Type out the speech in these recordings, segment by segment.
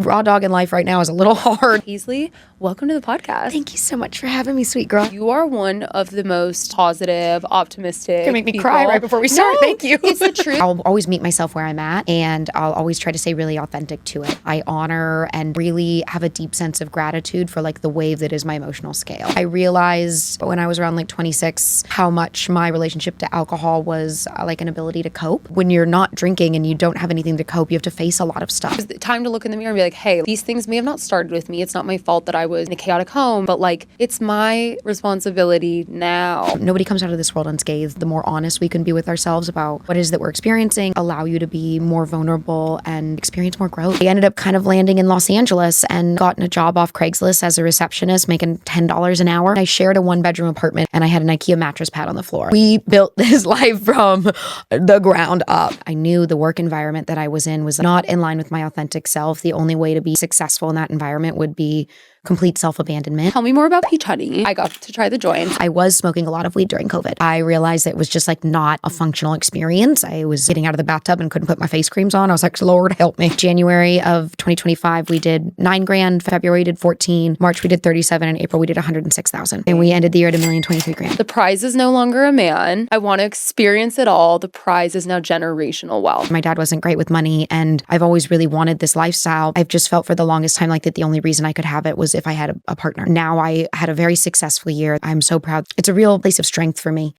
Raw dog in life right now is a little hard. Paizley, welcome to the podcast. Thank you so much for having me, sweet girl. You are one of the most positive, optimistic You're gonna make me people. cry right before we start. No, Thank you. It's the truth. I'll always meet myself where I'm at, and I'll always try to stay really authentic to it. I honor and really have a deep sense of gratitude for like the wave that is my emotional scale. I realized when I was around like 26 how much my relationship to alcohol was like an ability to cope. When you're not drinking and you don't have anything to cope, you have to face a lot of stuff. It's time to look in the mirror and be like, hey, these things may have not started with me. It's not my fault that I was in a chaotic home, but like, it's my responsibility now. Nobody comes out of this world unscathed. The more honest we can be with ourselves about what it is that we're experiencing, allow you to be more vulnerable and experience more growth. I ended up kind of landing in Los Angeles and gotten a job off Craigslist as a receptionist, making $10 an hour. I shared a 1-bedroom apartment and I had an IKEA mattress pad on the floor. We built this life from the ground up. I knew the work environment that I was in was not in line with my authentic self. The only way to be successful in that environment would be complete self-abandonment. Tell me more about Peach Honey. I got to try the joints. I was smoking a lot of weed during COVID. I realized it was just like not a functional experience. I was getting out of the bathtub and couldn't put my face creams on. I was like, Lord, help me. January of 2025, we did $9,000. February, we did 14. March, we did 37. And April, we did 106,000. And we ended the year at $1,023,000. The prize is no longer a man. I want to experience it all. The prize is now generational wealth. My dad wasn't great with money, and I've always really wanted this lifestyle. I've just felt for the longest time like that the only reason I could have it was if I had a partner. Now I had a very successful year. I'm so proud. It's a real place of strength for me.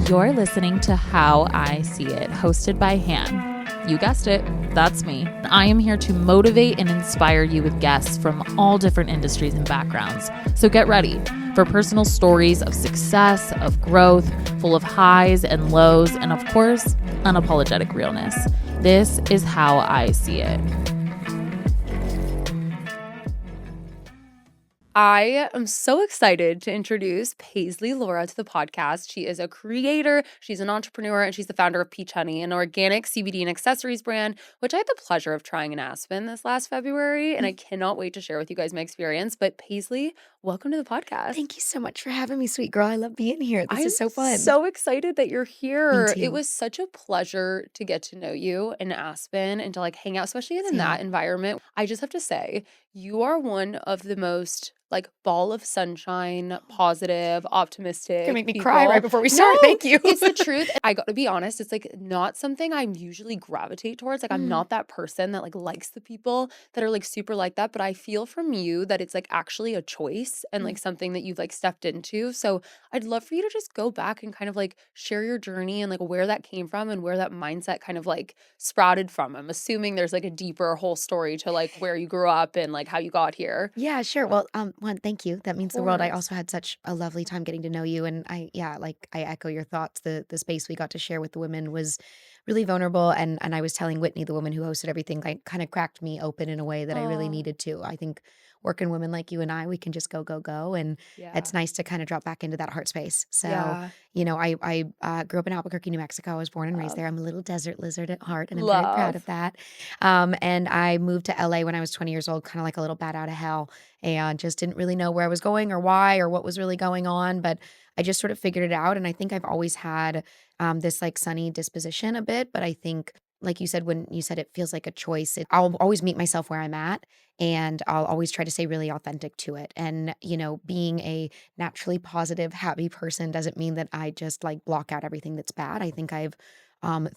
You're listening to How I See It, hosted by Han. You guessed it, that's me. I am here to motivate and inspire you with guests from all different industries and backgrounds. So get ready for personal stories of success, of growth, full of highs and lows, and of course, unapologetic realness. This is How I See It. I am so excited to introduce Paizley Laura to the podcast. She is a creator, she's an entrepreneur, and she's the founder of Peach Honey, an organic CBD and accessories brand, which I had the pleasure of trying in Aspen this last February, and I cannot wait to share with you guys my experience. But Paizley, welcome to the podcast. Thank you so much for having me, sweet girl. I love being here. This is so fun. I'm so excited that you're here. Me too. It was such a pleasure to get to know you in Aspen and to like hang out, especially in that environment. I just have to say, you are one of the most like ball of sunshine, positive, optimistic. You're gonna make me people. cry right before we start. No, Thank you. It's the truth. I got to be honest, it's like not something I usually gravitate towards. Like I'm not that person that like likes the people that are like super like that. But I feel from you that it's like actually a choice and like something that you've like stepped into. So I'd love for you to just go back and kind of like share your journey and like where that came from and where that mindset kind of like sprouted from. I'm assuming there's like a deeper whole story to like where you grew up and like how you got here. Yeah, sure. Well, one, thank you. That means the world. I course. also had such a lovely time getting to know you, and I echo your thoughts. The space we got to share with the women was really vulnerable, and I was telling Whitney, the woman who hosted everything, like kind of cracked me open in a way that I really Aw. needed to. I think working women like you and I, we can just go, and Yeah. it's nice to kind of drop back into that heart space. So, Yeah. you know, I grew up in Albuquerque, New Mexico. I was born and raised Love. there. I'm a little desert lizard at heart, and I'm very proud Love. of that. And I moved to LA when I was 20 years old, kind of like a little bat out of hell, and just didn't really know where I was going or why or what was really going on. But I just sort of figured it out. And I think I've always had this like sunny disposition a bit. But I think, like you said, when you said it feels like a choice, I'll always meet myself where I'm at. And I'll always try to stay really authentic to it. And, you know, being a naturally positive, happy person doesn't mean that I just like block out everything that's bad. I think I've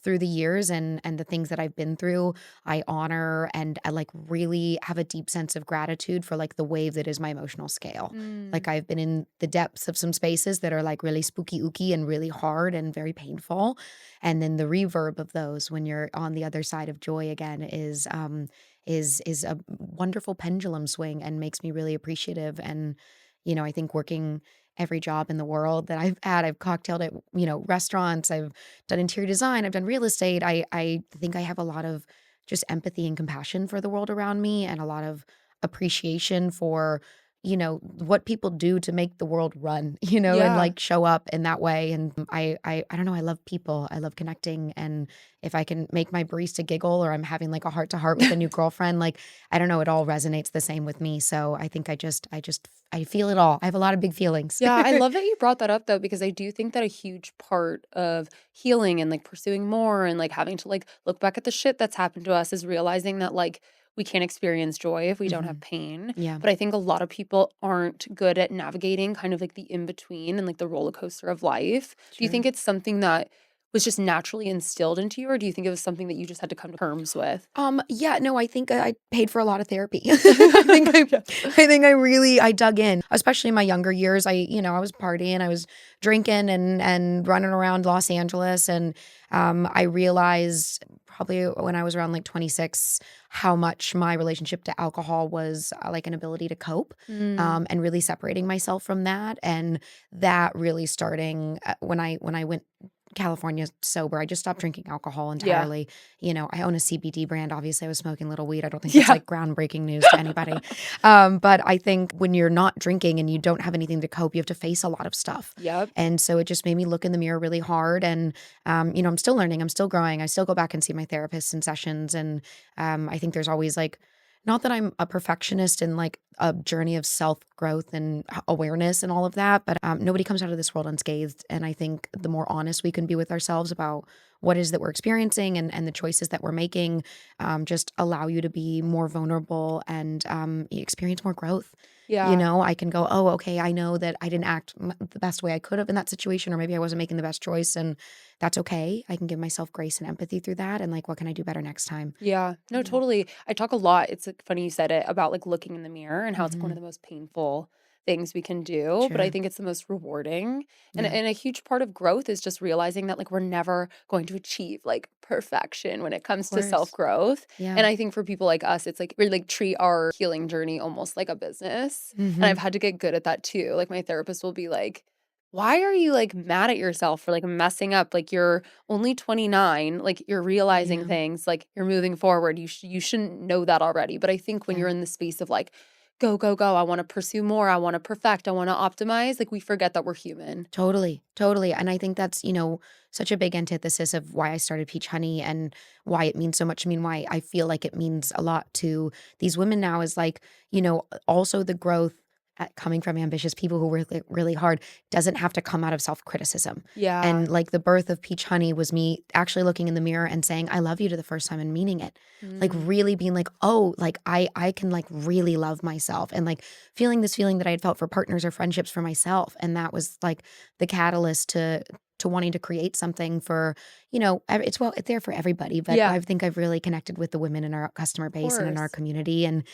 through the years and the things that I've been through, I honor and I like really have a deep sense of gratitude for like the wave that is my emotional scale. Like I've been in the depths of some spaces that are like really spooky ooky and really hard and very painful. And then the reverb of those when you're on the other side of joy again is a wonderful pendulum swing and makes me really appreciative. And, you know, I think working every job in the world that I've had, I've cocktailed at, you know, restaurants, I've done interior design, I've done real estate. I think I have a lot of just empathy and compassion for the world around me and a lot of appreciation for what people do to make the world run, and Yeah. like show up in that way. And I don't know, I love people. I love connecting. And if I can make my barista giggle, or I'm having like a heart to heart with a new girlfriend, like I don't know, it all resonates the same with me. So I think I feel it all. I have a lot of big feelings. Yeah, I love that you brought that up though, because I do think that a huge part of healing and like pursuing more and like having to like look back at the shit that's happened to us is realizing that like we can't experience joy if we don't have Mhm. pain. Yeah, But I think a lot of people aren't good at navigating kind of like the in between and like the roller coaster of life. Do you think sure. it's something that was just naturally instilled into you, or do you think it was something that you just had to come to terms with? Yeah, no, I think I paid for a lot of therapy. I think I dug in, especially in my younger years. I was partying, I was drinking and running around Los Angeles, and I realized probably when I was around like 26 how much my relationship to alcohol was like an ability to cope, Mm, and really separating myself from that, and that really starting when I went California sober. I just stopped drinking alcohol yeah. entirely. I own a CBD brand. Obviously, I was smoking little weed. I don't think that's Yeah. like groundbreaking news to anybody. But I think when you're not drinking and you don't have anything to cope, you have to face a lot of stuff. Yep. And so it just made me look in the mirror really hard. And, I'm still learning, I'm still growing. I still go back and see my therapist in sessions. And I think there's always like, not that I'm a perfectionist in like a journey of self growth and awareness and all of that, but nobody comes out of this world unscathed. And I think the more honest we can be with ourselves about what it is that we're experiencing and the choices that we're making, just allow you to be more vulnerable and you experience more growth. Yeah. I can go, oh, okay, I know that I didn't act the best way I could have in that situation, or maybe I wasn't making the best choice, and that's okay. I can give myself grace and empathy through that, and like, what can I do better next time? Yeah. No, Yeah. totally. I talk a lot. It's like funny you said it about like looking in the mirror and how it's like one of Hmm. the most painful things we can do, but I Sure. think it's the most rewarding. And Yeah. and a huge part of growth is just realizing that like we're never going to achieve like perfection when it Of comes to course. self-growth. Yeah. And I think for people like us, it's like we like treat our healing journey almost like a business. And I've Hmm. had to get good at that too. Like my therapist will be like, why are you like mad at yourself for like messing up? Like you're only 29, like you're realizing Yeah. things, like you're moving forward. You shouldn't know that already. But I think when Yeah. you're in the space of like go go go, I want to pursue more, I want to perfect, I want to optimize, like we forget that we're human. Totally. Totally. And I think that's, such a big antithesis of why I started Peach Honey and why it means so much to me and why I feel like it means a lot to these women now is like, also the growth coming from ambitious people who work like really hard doesn't have to come out of self-criticism. Yeah. And like the birth of Peach Honey was me actually looking in the mirror and saying, I love you to the first time and meaning it. Like Mm. really being like, oh, like I can like really love myself and like feeling this feeling that I had felt for partners or friendships for myself. And that was like the catalyst to wanting to create something for, it's there for everybody, but Yeah, I think I've really connected with the women in our customer of base and in our course. community, and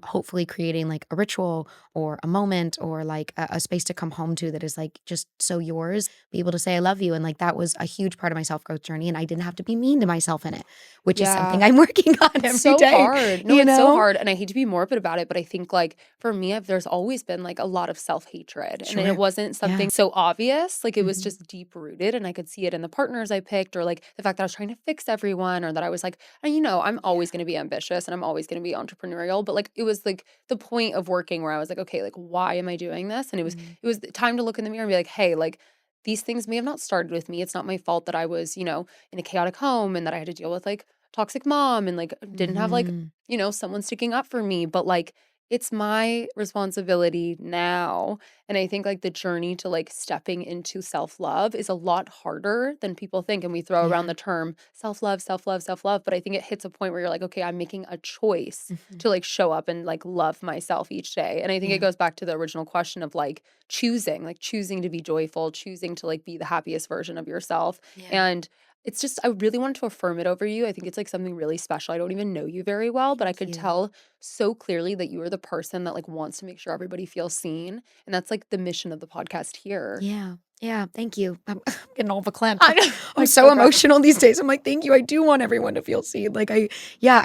hopefully creating like a ritual or a moment or like a space to come home to that is like just so yours, be able to say I love you. And like that was a huge part of my self-growth journey, and I didn't have to be mean to myself in it, which is something Yeah. I'm working on It's every so day, hard. No, you it's so know? hard, and I hate to be morbid about it, but I think, like, for me, there's always been, like, a lot of self-hatred, and it Sure. wasn't Yeah. something so obvious, like, it was Hmm. just deep-rooted, and I could see it in the partners I picked or, like, the fact that I was trying to fix everyone or that I was like and, I'm always gonna be ambitious and I'm always gonna be entrepreneurial, but, like, it was, like, the point of working where I was like, "Okay, like, why am I doing this?" And Hmm. it was time to look in the mirror and be like, "Hey, like, these things may have not started with me. It's not my fault that I was, in a chaotic home and that I had to deal with, like, toxic mom and like didn't have like, Hmm. someone sticking up for me, but like it's my responsibility now. And I think like the journey to like stepping into self-love is a lot harder than people think. And we throw around Yeah. the term self-love, self-love, self-love, but I think it hits a point where you're like, okay, I'm making a choice Hmm. to like show up and like love myself each day. And I think it Yeah. goes back to the original question of like choosing to be joyful, choosing to like be the happiest version of yourself. Yeah. And it's just I really wanted to affirm it over you. I think it's, like, something really special. I don't even know you very well, but I Thank could you. tell so clearly that you are the person that, like, wants to make sure everybody feels seen, and that's, like, the mission of the podcast here. Yeah. Yeah, thank you. I'm getting all verklempt. I know. I'm Like, so so good. emotional these days. I'm like, thank you. I do want everyone to feel seen. Like I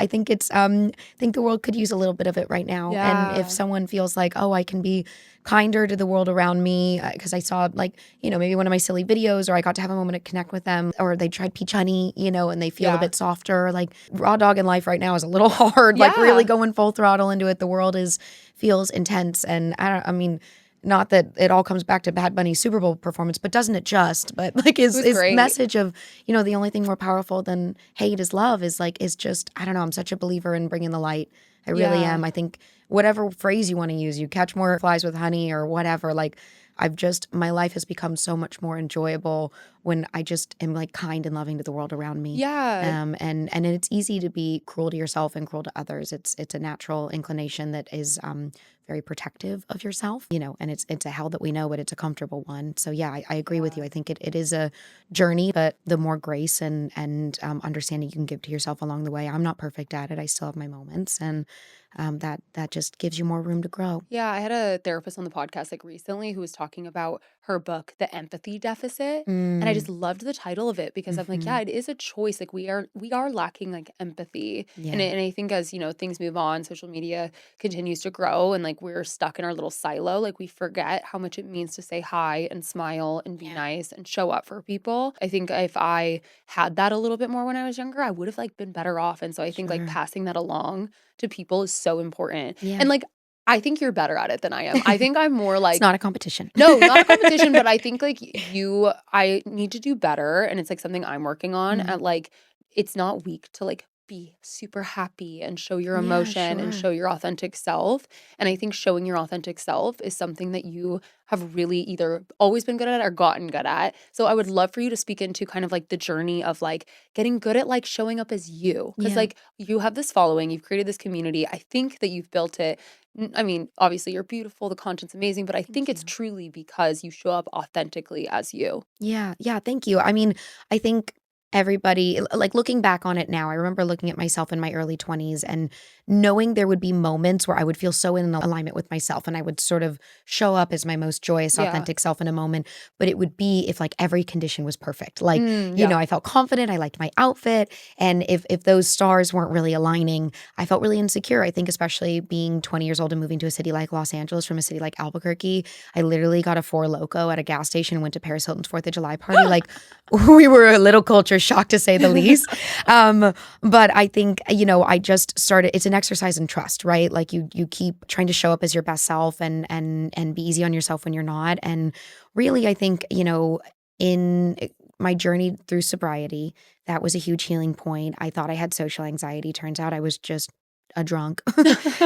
think I think the world could use a little bit of it right now. And if Yeah. someone feels like, oh, I can be kinder to the world around me because I saw like, maybe one of my silly videos or I got to have a moment to connect with them or they tried peach honey, and they feel a Yeah. bit softer. Like raw dog in life right now is a little hard. Like really Yeah. going full throttle into it. The world feels intense. And I mean, not that it all comes back to Bad Bunny's Super Bowl performance, but doesn't it just? But like It his was his great. message of, the only thing more powerful than hate is love is just, I don't know, I'm such a believer in bringing the light. I really Yeah. am. I think whatever phrase you want to use, you catch more flies with honey or whatever, like my life has become so much more enjoyable when I just am like kind and loving to the world around me. Yeah. And it's easy to be cruel to yourself and cruel to others. It's a natural inclination that is very protective of yourself, and it's a hell that we know, but it's a comfortable one. So yeah, I agree with you. I think it is a journey, but the more grace and understanding you can give to yourself along the way. I'm not perfect at it. I still have my moments, and that just gives you more room to grow. Yeah, I had a therapist on the podcast like recently who was talking about her book, The Empathy Deficit. And I Mm, just loved the title of it because I'm like, yeah, hmm. it is a choice. Like we are lacking like empathy. And Yeah. and I think as, things move on, social media continues to grow and like we're stuck in our little silo, like we forget how much it means to say hi and smile and be Yeah. nice and show up for people. I think if I had that a little bit more when I was younger, I would have like been better off. And so I think like Sure. passing that along to people is so important. Yeah. And like I think you're better at it than I am. I think I'm more It's like not a competition. no, not a competition, but I think like I need to do better. And it's like something I'm working on Mhm. at like, it's not weak to like be super happy and show your Yeah, emotion and sure. show your authentic self. And I think showing your authentic self is something that you have really either always been good at or gotten good at. So I would love for you to speak into kind of like the journey of like getting good at like showing up as you. Cause Yeah. like you have this following, you've created this community. I think that you've built it I mean, obviously you're beautiful, the content's amazing, but I think Thank it's you. truly because you show up authentically as you. Yeah, yeah, thank you. I mean, I think everybody, like looking back on it now, I remember looking at myself in my early 20s and knowing there would be moments where I would feel so in alignment with myself and I would sort of show up as my most joyous, Yeah. authentic self in a moment. But it would be if like every condition was perfect. Like, Yeah. I felt confident, I liked my outfit. And if those stars weren't really aligning, I felt really insecure. I think especially being 20 years old and moving to a city like Los Angeles from a city like Albuquerque, I literally got a Four Loko at a gas station and went to Paris Hilton's 4th of July party. Like we were a little culture shock to say the least. But I think, I just started, it's an exercise in trust, right? Like you keep trying to show up as your best self and be easy on yourself when you're not. And really, I think, in my journey through sobriety, that was a huge healing point. I thought I had social anxiety. Turns out I was just a drunk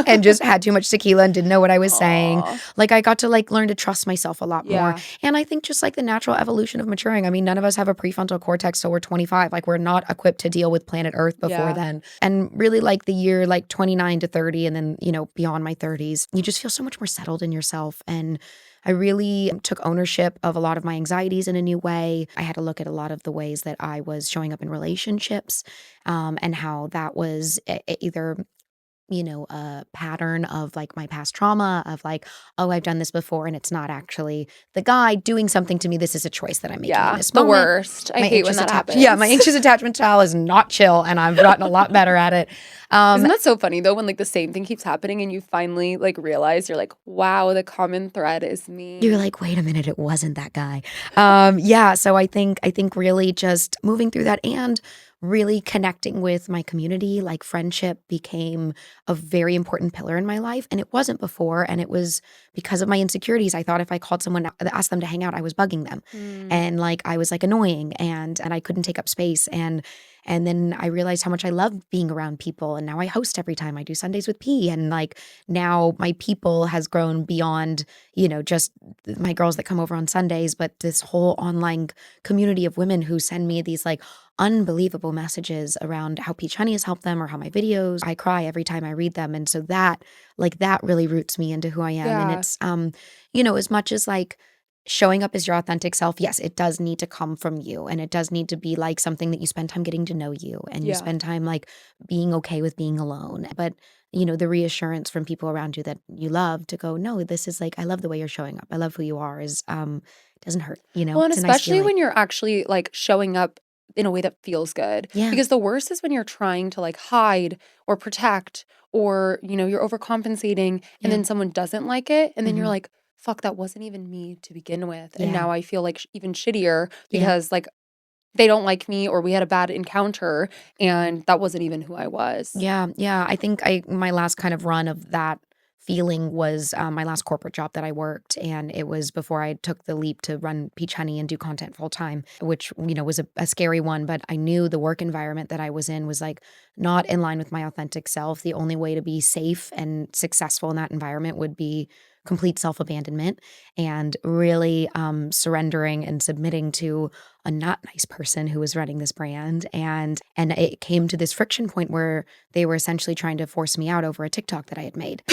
and just had too much tequila and didn't know what I was saying. Aw. Like I got to like learn to trust myself a lot more. Yeah. And I think just like the natural evolution of maturing. I mean, none of us have a prefrontal cortex till we're 25. Like we're not equipped to deal with planet Earth before Yeah. then. And really like the year like 29 to 30 and then, beyond my 30s, you just feel so much more settled in yourself. And I really took ownership of a lot of my anxieties in a new way. I had to look at a lot of the ways that I was showing up in relationships and how that was either a pattern of like my past trauma of like, oh, I've done this before and it's not actually the guy doing something to me. This is a choice that I'm making in Yeah. this The moment. worst. I hate when that happens. Yeah, my anxious attachment style is not chill and I've gotten a lot better at it. Isn't that so funny though when like the same thing keeps happening and you finally like realize you're like, wow, the common thread is me. You're like, wait a minute, it wasn't that guy. Yeah, so I think really just moving through that and really connecting with my community, like friendship became a very important pillar in my life. And it wasn't before. And it was because of my insecurities. I thought if I called someone, asked them to hang out, I was bugging them. And like I was like annoying and I couldn't take up space. And then I realized how much I love being around people. And now I host every time I do Sundays with P. And like now my people has grown beyond, just my girls that come over on Sundays, but this whole online community of women who send me these like unbelievable messages around how peach honey has helped them or how my videos, I cry every time I read them. And so that really roots me into who I am. And Yeah. it's, as much as like showing up as your authentic self, yes, it does need to come from you. And it does need to be like something that you spend time getting to know you and you Yeah. spend time like being okay with being alone. But the reassurance from people around you that you love to go, no, this is like, I love the way you're showing up. I love who you are is, doesn't hurt, Well, and it's a nice especially feeling. when you're actually like showing up in a way that feels good. Yeah. Because the worst is when you're trying to like hide or protect or, you're overcompensating and Yeah. then someone doesn't like it. And then you're Mhm. like, fuck, that wasn't even me to begin with. And Yeah. now I feel like even shittier Yeah. because like they don't like me or we had a bad encounter and that wasn't even who I was. Yeah, yeah. I think my last kind of run of that feeling was my last corporate job that I worked, and it was before I took the leap to run Peach Honey and do content full time, which was a scary one. But I knew the work environment that I was in was like not in line with my authentic self. The only way to be safe and successful in that environment would be complete self abandonment and really surrendering and submitting to a not nice person who was running this brand. And it came to this friction point where they were essentially trying to force me out over a TikTok that I had made.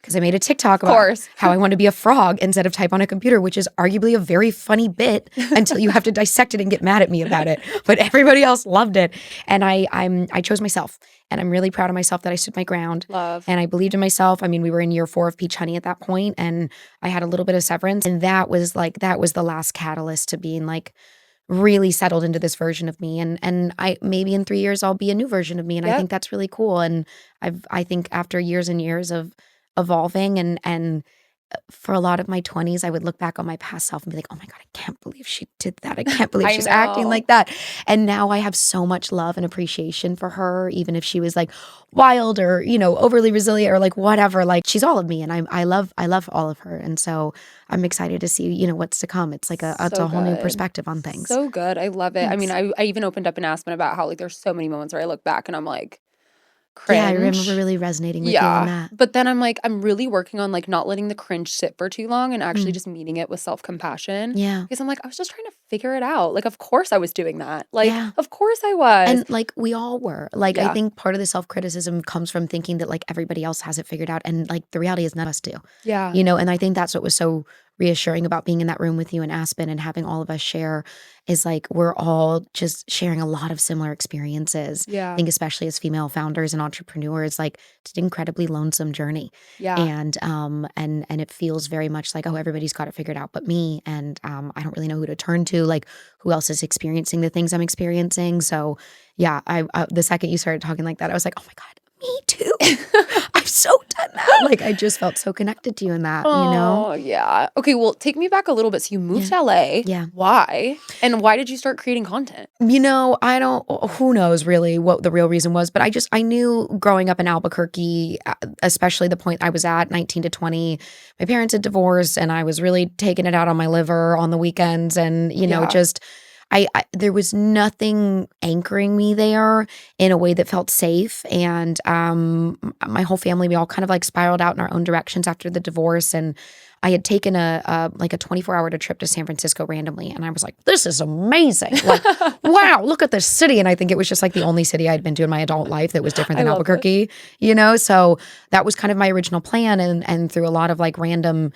Because I made a TikTok Of about course. how I want to be a frog instead of type on a computer, which is arguably a very funny bit until you have to dissect it and get mad at me about it. But everybody else loved it. And I chose myself. And I'm really proud of myself that I stood my ground. Love. And I believed in myself. I mean, we were in year 4 of Peach Honey at that point, and I had a little bit of severance. And that was the last catalyst to being like really settled into this version of me. And I maybe in 3 years I'll be a new version of me. And I Yep. think that's really cool. And I think after years and years of evolving and for a lot of my 20s, I would look back on my past self and be like, oh my God, I can't believe she did that. I can't believe I she's acting know. like that. And now I have so much love and appreciation for her, even if she was like wild or, overly resilient or like whatever, like she's all of me. And I love all of her. And so I'm excited to see, what's to come. It's like it's So a whole new good. perspective on things. So good. I love it. I mean, Thanks. I even opened up and asked about how like there's so many moments where I look back and I'm like, Yeah, I remember cringe. really resonating with you on Yeah. that. But then I'm like, I'm really working on like not letting the cringe sit for too long and actually Mm. just meeting it with self-compassion. Yeah. Because I'm like, I was just trying to figure it out. Like, of course I was doing that. Like, Yeah. of course I was. And like we all were. Like I Yeah. think part of the self-criticism comes from thinking that like everybody else has it figured out. And like the reality is none of us do. Yeah. And I think that's what was so reassuring about being in that room with you and Aspen and having all of us share is like we're all just sharing a lot of similar experiences. I Yeah. think especially as female founders and entrepreneurs, like it's an incredibly lonesome journey. Yeah. And it feels very much like, oh, everybody's got it figured out but me. And I don't really know who to turn to, like who else is experiencing the things I'm experiencing. So yeah, I the second you started talking like that, I was like, oh my God, me too. I've so done that. Like I just felt so connected to you in that, Oh, yeah. Okay, well, take me back a little bit. So you moved to LA. Yeah. Why? And why did you start creating content? I don't, who knows really what the real reason was, but I knew growing up in Albuquerque, especially the point I was at 19 to 20, my parents had divorced and I was really taking it out on my liver on the weekends. And, Yeah. just, there was nothing anchoring me there in a way that felt safe. And my whole family, we all kind of like spiraled out in our own directions after the divorce. And I had taken a 24-hour trip to San Francisco randomly. And I was like, this is amazing. Like, wow, look at this city. And I think it was just like the only city I'd been to in my adult life that was different than I love it. Albuquerque, So that was kind of my original plan. And through a lot of like random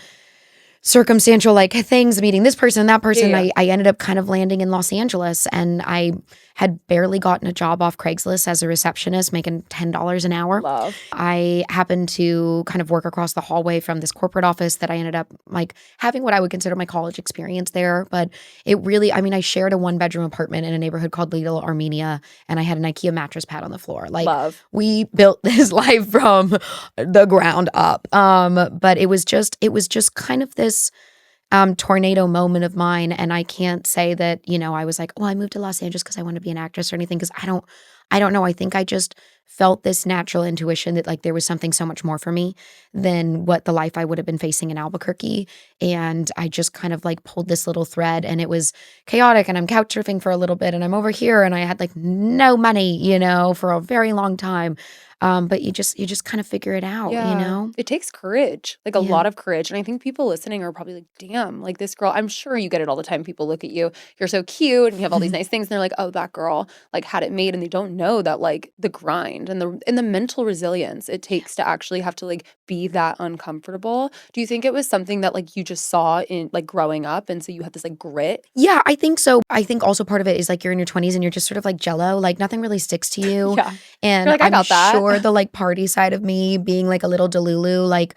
circumstantial like things, meeting this person and that person, Yeah. I ended up kind of landing in Los Angeles, and I had barely gotten a job off Craigslist as a receptionist making $10 an hour. Love. I happened to kind of work across the hallway from this corporate office that I ended up like having what I would consider my college experience there. But it really, I shared a 1-bedroom apartment in a neighborhood called Little Armenia, and I had an IKEA mattress pad on the floor. Like Love. we built this life from the ground up. But it was just kind of this tornado moment of mine. And I can't say that, I was like, oh, I moved to Los Angeles because I want to be an actress or anything. Because I don't know. I think I just felt this natural intuition that like there was something so much more for me than what the life I would have been facing in Albuquerque. And I just kind of like pulled this little thread, and it was chaotic, and I'm couch surfing for a little bit, and I'm over here, and I had like no money, for a very long time. But you just kind of figure it out, It takes courage, like a Yeah. lot of courage. And I think people listening are probably like, damn, like this girl, I'm sure you get it all the time. People look at you, you're so cute and you have all these nice things. And they're like, oh, that girl like had it made. And they don't know that like the grind. mind and the mental resilience it takes to actually have to like be that uncomfortable. Do you think it was something that like you just saw in like growing up and so you have this like grit? Yeah, I think so. I think also part of it is like you're in your 20s and you're just sort of like jello, like nothing really sticks to you. Yeah. And You're like, I I'm got that. sure the like party side of me being like a little delulu, like,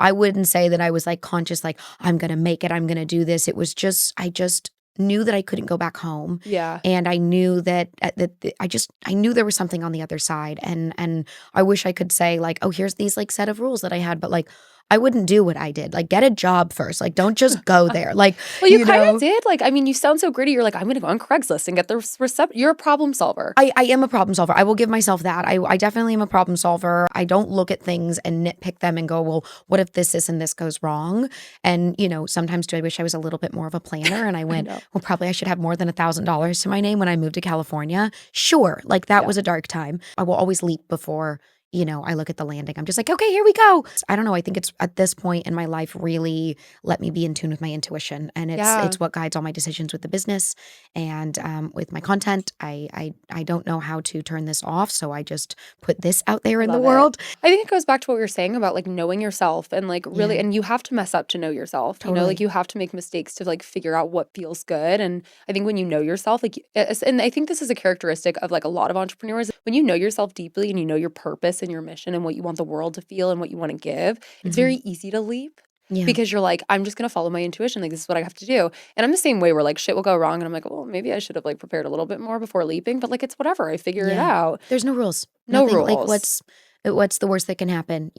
I wouldn't say that I was like conscious, like, I'm going to make it, I'm going to do this. It was just, I just knew that I couldn't go back home. Yeah. And I knew that I knew there was something on the other side. And I wish I could say like, oh, here's these like set of rules that I had, but like I wouldn't do what I did. Like get a job first. Like don't just go there. Like Well, you kind of did. Like, I mean, you sound so gritty. You're like, I'm going to go on Craigslist and get the recept. You're a problem solver. I am a problem solver. I will give myself that. I definitely am a problem solver. I don't look at things and nitpick them and go, well, what if this and this goes wrong? And, sometimes do I wish I was a little bit more of a planner? And I went, well, probably I should have more than $1,000 to my name when I moved to California. Sure. Like that was a dark time. I will always leap before I look at the landing. I'm just like, okay, here we go. I don't know. I think it's at this point in my life really let me be in tune with my intuition. And it's what guides all my decisions with the business and with my content. I don't know how to turn this off. So I just put this out there in the world. I think it goes back to what we were saying about like knowing yourself and like really, and you have to mess up to know yourself. Totally. Like you have to make mistakes to like figure out what feels good. And I think when you know yourself, like, and I think this is a characteristic of like a lot of entrepreneurs, when you know yourself deeply and you know your purpose and your mission and what you want the world to feel and what you want to give, it's very easy to leap. Yeah. Because you're like, I'm just going to follow my intuition. Like, this is what I have to do. And I'm the same way where like shit will go wrong. And I'm like, well, maybe I should have like prepared a little bit more before leaping. But like, it's whatever. I figure it out. There's no rules. No Nothing, rules. Like what's the worst that can happen?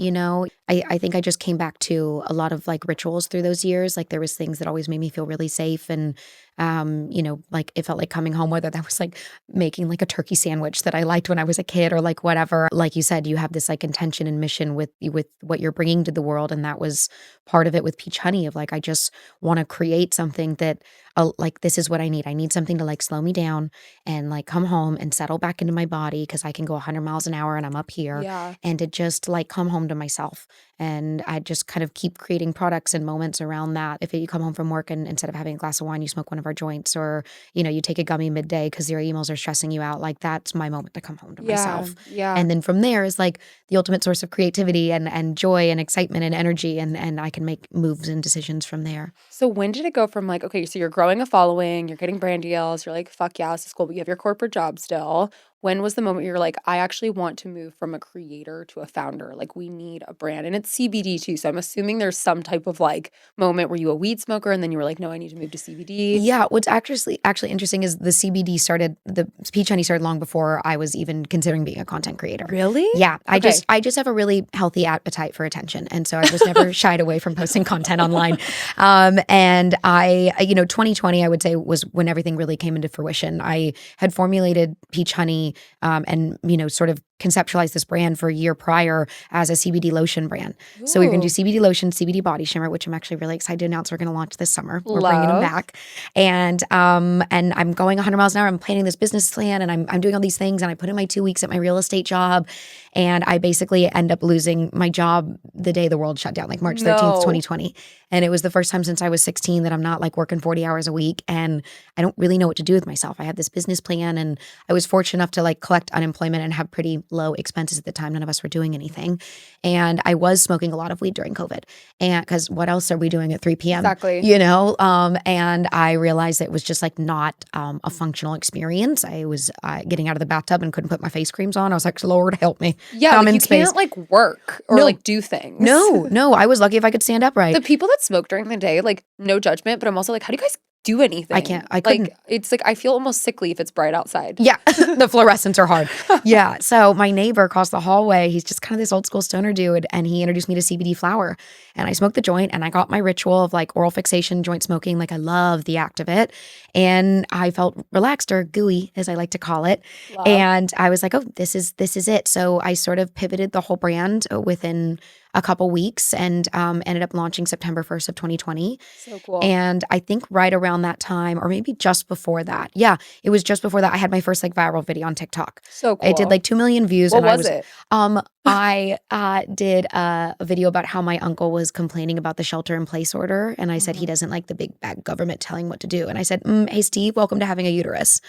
I think I just came back to a lot of like rituals through those years. Like there was things that always made me feel really safe. And, like it felt like coming home, whether that was like making like a turkey sandwich that I liked when I was a kid or like whatever. Like you said, you have this like intention and mission with what you're bringing to the world. And that was part of it with Peach Honey of like, I just want to create something that like, this is what I need. I need something to like slow me down and like come home and settle back into my body because I can go 100 miles an hour and I'm up here. Yeah. And to just like come home to myself. And I just kind of keep creating products and moments around that. If you come home from work and instead of having a glass of wine, you smoke one of our joints or, you take a gummy midday because your emails are stressing you out. Like that's my moment to come home to myself. Yeah. And then from there is like the ultimate source of creativity and joy and excitement and energy. And I can make moves and decisions from there. So when did it go from like, okay, so you're growing a following, you're getting brand deals, you're like, fuck yeah, this is cool, but you have your corporate job still. When was the moment you're like, I actually want to move from a creator to a founder? Like we need a brand. And it's CBD too. So I'm assuming there's some type of like moment where you a weed smoker and then you were like, no, I need to move to CBD. Yeah. What's actually interesting is the Peach Honey started long before I was even considering being a content creator. Really? Yeah. Okay. I just have a really healthy appetite for attention. And so I just never shied away from posting content online. And 2020, I would say was when everything really came into fruition. I had formulated Peach Honey and sort of conceptualized this brand for a year prior as a CBD lotion brand. Ooh. So we're going to do CBD lotion, CBD body shimmer, which I'm actually really excited to announce we're going to launch this summer. We're bringing them back. And I'm going 100 miles an hour. I'm planning this business plan and I'm doing all these things and I put in my 2 weeks at my real estate job and I basically end up losing my job the day the world shut down, like March 13th, 2020. And it was the first time since I was 16 that I'm not like working 40 hours a week and I don't really know what to do with myself. I had this business plan and I was fortunate enough to like collect unemployment and have pretty low expenses at the time. None of us were doing anything. And I was smoking a lot of weed during COVID. And because what else are we doing at 3 p.m.? Exactly. And I realized it was just like not a functional experience. I was getting out of the bathtub and couldn't put my face creams on. I was like, Lord, help me. Yeah, like you can't like work or like do things. No. I was lucky if I could stand upright. The people that smoke during the day, like no judgment, but I'm also like, how do you guys do anything? I can't. I couldn't. Like it's like I feel almost sickly if it's bright outside. Yeah, the fluorescents are hard. Yeah. So my neighbor across the hallway, he's just kind of this old school stoner dude, and he introduced me to CBD flower. And I smoked the joint, and I got my ritual of like oral fixation, joint smoking. Like I love the act of it, and I felt relaxed or gooey, as I like to call it. Wow. And I was like, oh, this is it. So I sort of pivoted the whole brand within a couple weeks and ended up launching September 1st of 2020. So cool. And I think right around that time, or maybe just before that. Yeah, it was just before that. I had my first like viral video on TikTok. So cool. It did like 2 million views. What was it? I did a video about how my uncle was complaining about the shelter in place order. And I said, he doesn't like the big bad government telling what to do. And I said, hey, Steve, welcome to having a uterus.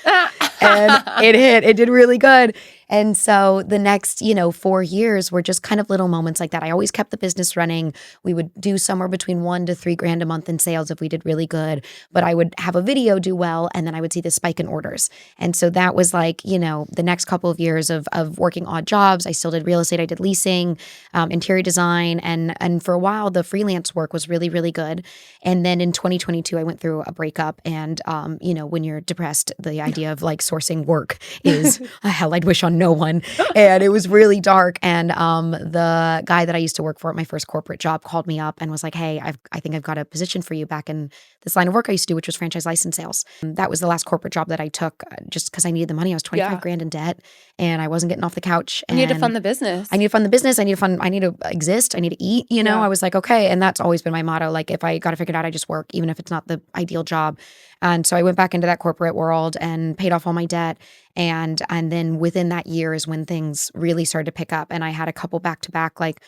and it hit. It did really good. And so the next, 4 years were just kind of little moments like that. I always kept the business running. We would do somewhere between 1 to 3 grand a month in sales if we did really good. But I would have a video do well, and then I would see the spike in orders. And so that was like, the next couple of years of working odd jobs. I still did real estate. I did leasing, interior design. And for a while, the freelance work was really, really good. And then in 2022, I went through a breakup. And, when you're depressed, the idea of like sourcing work is hell, I'd wish on no one. And it was really dark. And the guy that I used to work for at my first corporate job called me up and was like, hey, I think I've got a position for you back in this line of work I used to do, which was franchise license sales. That was the last corporate job that I took just because I needed the money. I was 25 grand in debt and I wasn't getting off the couch. And you need to fund the business. I need to fund the business. I need to exist. I need to eat, I was like, okay. And that's always been my motto. Like if I got to figure it out, I just work, even if it's not the ideal job. And so I went back into that corporate world and paid off all my debt. And then within that year is when things really started to pick up. And I had a couple back-to-back like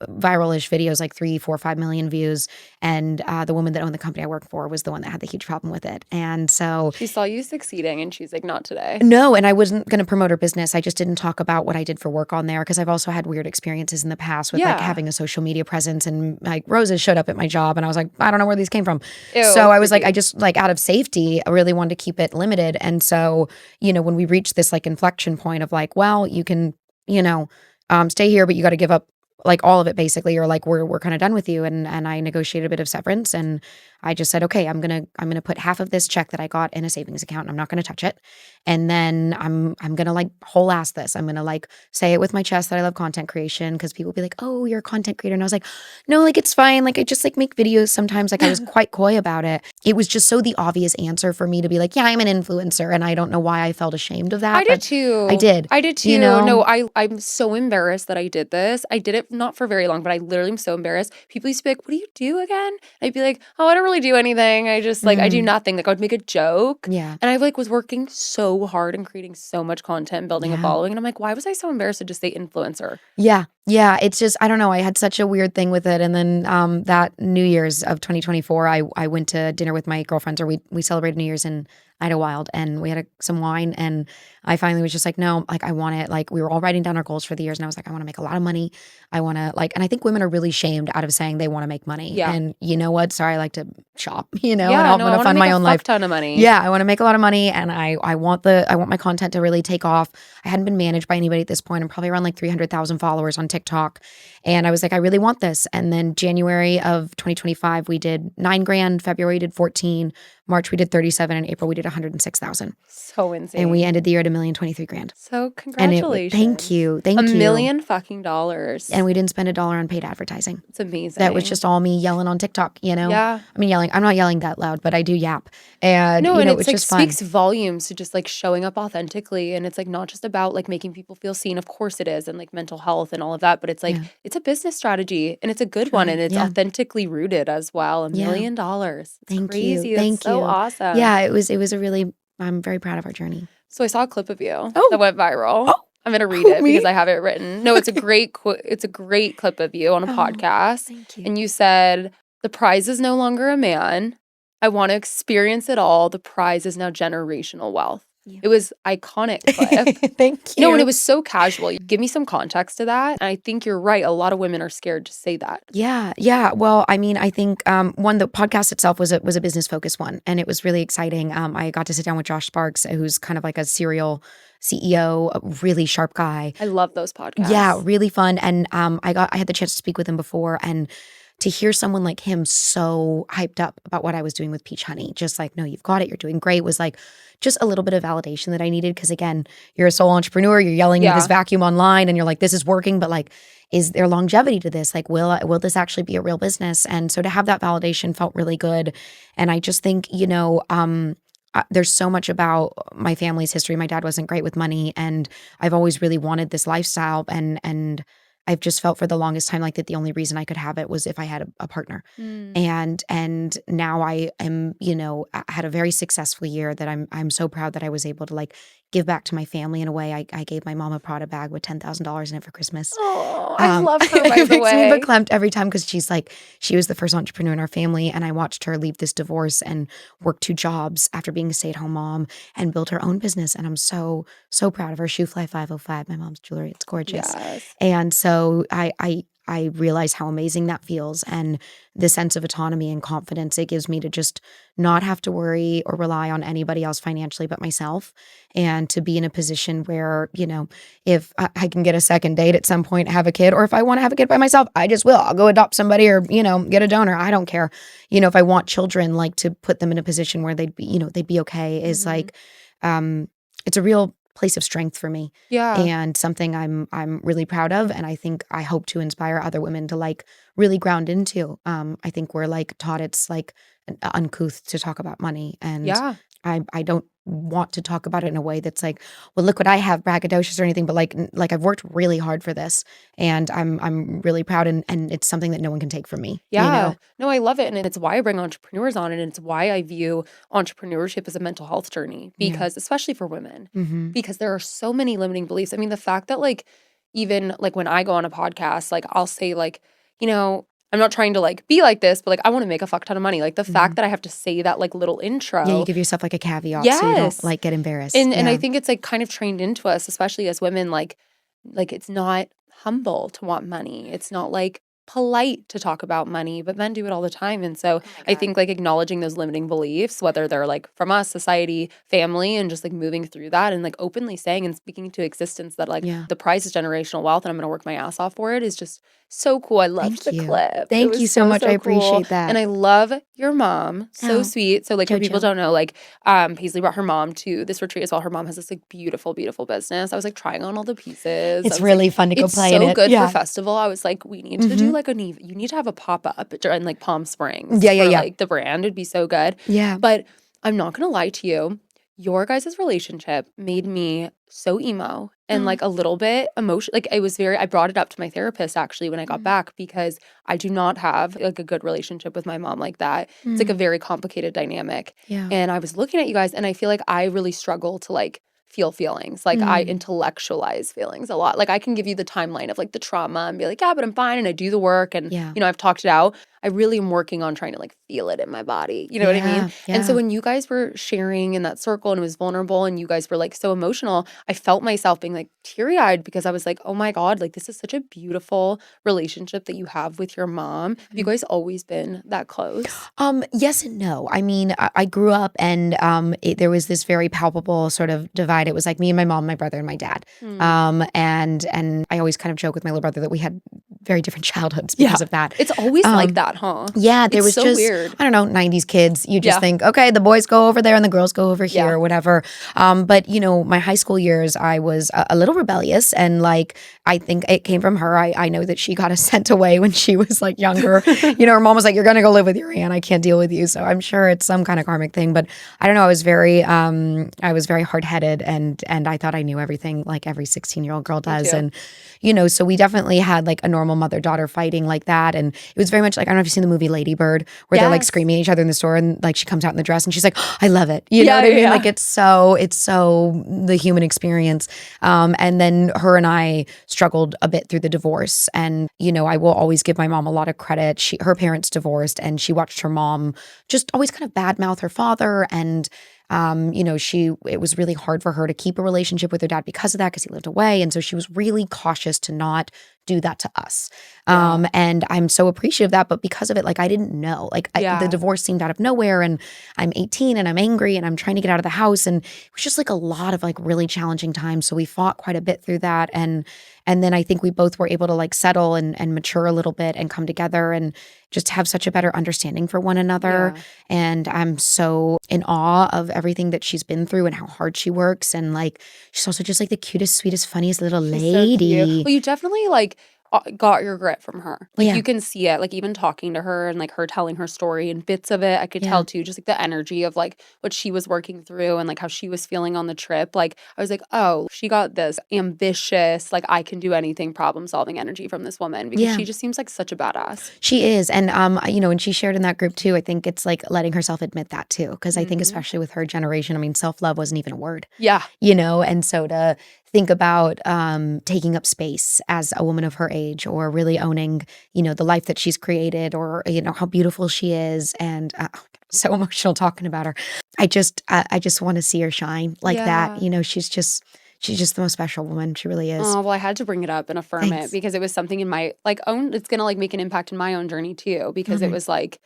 viral-ish videos, like 3, 4, 5 million views. And the woman that owned the company I worked for was the one that had the huge problem with it. And so she saw you succeeding and she's like, not today. No, and I wasn't going to promote her business. I just didn't talk about what I did for work on there because I've also had weird experiences in the past with like having a social media presence, and like roses showed up at my job and I was like, I don't know where these came from. Ew, so I was like, I just like out of safety, I really wanted to keep it limited. And so, when we reached this like inflection point of like, well, you can, stay here, but you got to give up like all of it basically, or like we're kind of done with you. And I negotiated a bit of severance, and I just said, okay, I'm gonna put half of this check that I got in a savings account and I'm not gonna touch it. And then I'm gonna like whole ass this. I'm gonna like say it with my chest that I love content creation, because people be like, oh, you're a content creator. And I was like, no, like it's fine. Like I just like make videos sometimes. Like I was quite coy about it. It was just so the obvious answer for me to be like, yeah, I'm an influencer. And I don't know why I felt ashamed of that. I did too. I did too. No, I'm so embarrassed that I did this. I did it not for very long, but I literally am so embarrassed. People used to be like, what do you do again? And I'd be like, oh, I don't really do anything. I just like, I do nothing. Like I would make a joke. Yeah. And I like was working so hard and creating so much content and building a following. And I'm like, why was I so embarrassed to just say influencer? Yeah. Yeah. It's just, I don't know. I had such a weird thing with it. And then that New Year's of 2024, I went to dinner with my girlfriends, or we celebrated New Year's in Idlewild, and we had some wine, and I finally was just like, no, like I want it. Like we were all writing down our goals for the years, and I was like, I want to make a lot of money. I want to like, and I think women are really shamed out of saying they want to make money. Yeah. And you know what? Sorry, I like to shop, and I want to fund my own life. Ton of money. Yeah, I want to make a lot of money, and I want my content to really take off. I hadn't been managed by anybody at this point. I'm probably around like 300,000 followers on TikTok. And I was like, I really want this. And then January of 2025, we did 9 grand. February we did 14. March we did 37. And April we did 106,000. So insane. And we ended the year at $1,023,000. So congratulations. Thank you. $1 million fucking dollars. And we didn't spend $1 on paid advertising. It's amazing. That was just all me yelling on TikTok, Yeah. I mean, yelling. I'm not yelling that loud, but I do yap. And no, and it was like just fun. speaks volumes to just like showing up authentically. And it's like not just about like making people feel seen. Of course it is, and like mental health and all of that. But it's like it's a business strategy, and it's a good one, and it's authentically rooted as well. $1 million. It's Thank crazy. you. That's so awesome. Yeah, it was a really, I'm very proud of our journey. So I saw a clip of you Oh. that went viral. Oh. I'm gonna read it Me? because I have it written. No, it's a great it's a great clip of you on a podcast. Thank you. And you said, the prize is no longer a man. I want to experience it all. The prize is now generational wealth. Yeah. It was iconic clip. Thank you. No, and it was so casual. Give me some context to that. And I think you're right. A lot of women are scared to say that. Yeah. Yeah. Well, I mean, I think the podcast itself was a business focused one, and it was really exciting. I got to sit down with Josh Sparks, who's kind of like a serial CEO, a really sharp guy. I love those podcasts. Yeah, really fun. And I had the chance to speak with him before, and to hear someone like him so hyped up about what I was doing with Peach Honey, just like, no, you've got it, you're doing great, was like just a little bit of validation that I needed. Because again, you're a sole entrepreneur, you're yelling at this vacuum online, and you're like, this is working, but like, is there longevity to this? Like, will this actually be a real business? And so to have that validation felt really good. And I just think, there's so much about my family's history. My dad wasn't great with money, and I've always really wanted this lifestyle, and I've just felt for the longest time like that the only reason I could have it was if I had a partner. And now I am, I had a very successful year that I'm so proud that I was able to like give back to my family in a way. I gave my mom a Prada bag with $10,000 in it for Christmas. Oh, I love her, by It the makes me way. verklempt every time because she was the first entrepreneur in our family, and I watched her leave this divorce and work 2 jobs after being a stay-at-home mom and build her own business, and I'm so, so proud of her. Shoe Fly 505, my mom's jewelry. It's gorgeous. Yes. And so I realize how amazing that feels, and the sense of autonomy and confidence it gives me to just not have to worry or rely on anybody else financially but myself, and to be in a position where, if I can get a second date at some point, have a kid, or if I want to have a kid by myself, I just will. I'll go adopt somebody or, get a donor. I don't care. If I want children, like to put them in a position where they'd be okay is like, it's a real place of strength for me. Yeah. And something I'm really proud of, and I hope to inspire other women to like really ground into. I think we're like taught it's like uncouth to talk about money, and Yeah. I don't want to talk about it in a way that's like, well, look what I have, braggadocious or anything, but like I've worked really hard for this, and I'm really proud, and it's something that no one can take from me. Yeah. No, I love it. And it's why I bring entrepreneurs on, and it's why I view entrepreneurship as a mental health journey, because especially for women, because there are so many limiting beliefs. I mean, the fact that like, even like when I go on a podcast, like I'll say like, I'm not trying to like be like this, but like I want to make a fuck ton of money. Like the fact that I have to say that like little intro. Yeah, you give yourself like a caveat so you don't like get embarrassed. And I think it's like kind of trained into us, especially as women, like it's not humble to want money. It's not like polite to talk about money, but men do it all the time. And so I think like acknowledging those limiting beliefs, whether they're like from us, society, family, and just like moving through that and like openly saying and speaking to existence that like the prize is generational wealth and I'm going to work my ass off for it is just so cool. I loved the clip. Thank you so much. I appreciate that. And I love your mom. So Oh, sweet. So like for people Jojo. don't know, like Paisley brought her mom to this retreat as well. Her mom has this like beautiful, beautiful business. I was like trying on all the pieces. It's really fun to go play in it. It's so good Yeah. for festival. I was like, we need to do like you need to have a pop-up in like Palm Springs. Yeah. Like the brand would be so good. Yeah. But I'm not gonna lie to you. Your guys' relationship made me so emo and like a little bit emotional. Like I brought it up to my therapist actually when I got back, because I do not have like a good relationship with my mom like that. It's like a very complicated dynamic. Yeah. And I was looking at you guys and I feel like I really struggle to like feel feelings. Like I intellectualize feelings a lot. Like I can give you the timeline of like the trauma and be like, yeah, but I'm fine. And I do the work and, I've talked it out. I really am working on trying to like feel it in my body. You know what I mean? Yeah. And so when you guys were sharing in that circle and it was vulnerable and you guys were like so emotional, I felt myself being like teary-eyed because I was like, oh my God, like this is such a beautiful relationship that you have with your mom. Have you guys always been that close? Yes and no. I mean, I grew up and there was this very palpable sort of divide. It was like me and my mom, my brother, and my dad. And I always kind of joke with my little brother that we had very different childhoods because of that. It's always like that, huh? Yeah, there was so just weird. I don't know, 90s kids. You just think, okay, the boys go over there and the girls go over here or whatever. But my high school years, I was a little rebellious, and like I think it came from her. I know that she got us sent away when she was like younger. Her mom was like, "You're gonna go live with your aunt. I can't deal with you." So I'm sure it's some kind of karmic thing. But I don't know. I was very hard headed, and I thought I knew everything, like every 16-year-old girl does. And so we definitely had like a normal mother-daughter fighting like that, and it was very much like, I don't know if you've seen the movie Lady Bird, where they're like screaming at each other in the store, and like she comes out in the dress and she's like, oh, I love it. You know what I mean? Like it's so the human experience. And then her and I struggled a bit through the divorce, and I will always give my mom a lot of credit. Her parents divorced, and she watched her mom just always kind of badmouth her father, and it was really hard for her to keep a relationship with her dad because of that, because he lived away. And so she was really cautious to not do that to us. And I'm so appreciative of that. But because of it, like, I didn't know, like the divorce seemed out of nowhere, and I'm 18 and I'm angry and I'm trying to get out of the house. And it was just like a lot of like really challenging times. So we fought quite a bit through that. And then I think we both were able to like settle and mature a little bit and come together and just have such a better understanding for one another. Yeah. And I'm so in awe of everything that she's been through and how hard she works. And like, she's also just like the cutest, sweetest, funniest little lady. So cute. Well, you definitely like got your grit from her. Like Yeah. you can see it, like even talking to her and like her telling her story and bits of it, I could tell too, just like the energy of like what she was working through and like how she was feeling on the trip. Like I was like, oh, she got this ambitious, like I can do anything problem solving energy from this woman because she just seems like such a badass. She is. And, you know, and she shared in that group too, I think it's like letting herself admit that too. Cause I think especially with her generation, I mean, self-love wasn't even a word. Yeah. You know, and so to think about taking up space as a woman of her age or really owning, you know, the life that she's created or, you know, how beautiful she is. And I'm so emotional talking about her. I just want to see her shine like that. You know, she's just the most special woman. She really is. Oh, well, I had to bring it up and affirm it because it was something in my like own, it's going to like make an impact in my own journey too, because it was like,